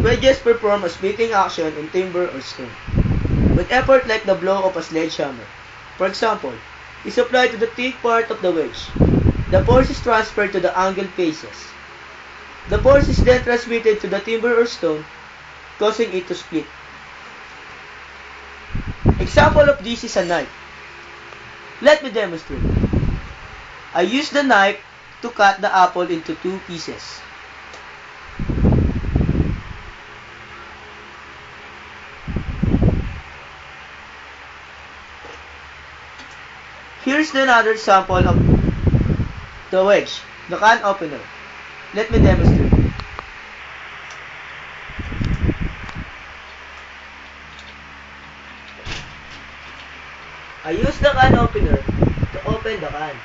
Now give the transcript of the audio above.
Wedges perform a splitting action on timber or stone, with effort like the blow of a sledgehammer. For example, is applied to the thick part of the wedge. The force is transferred to the angled faces. The force is then transmitted to the timber or stone, causing it to split. Example of this is a knife. Let me demonstrate. I use the knife to cut the apple into 2 pieces. Here's another sample of the wedge, the can opener. Let me demonstrate. I use the can opener to open the can.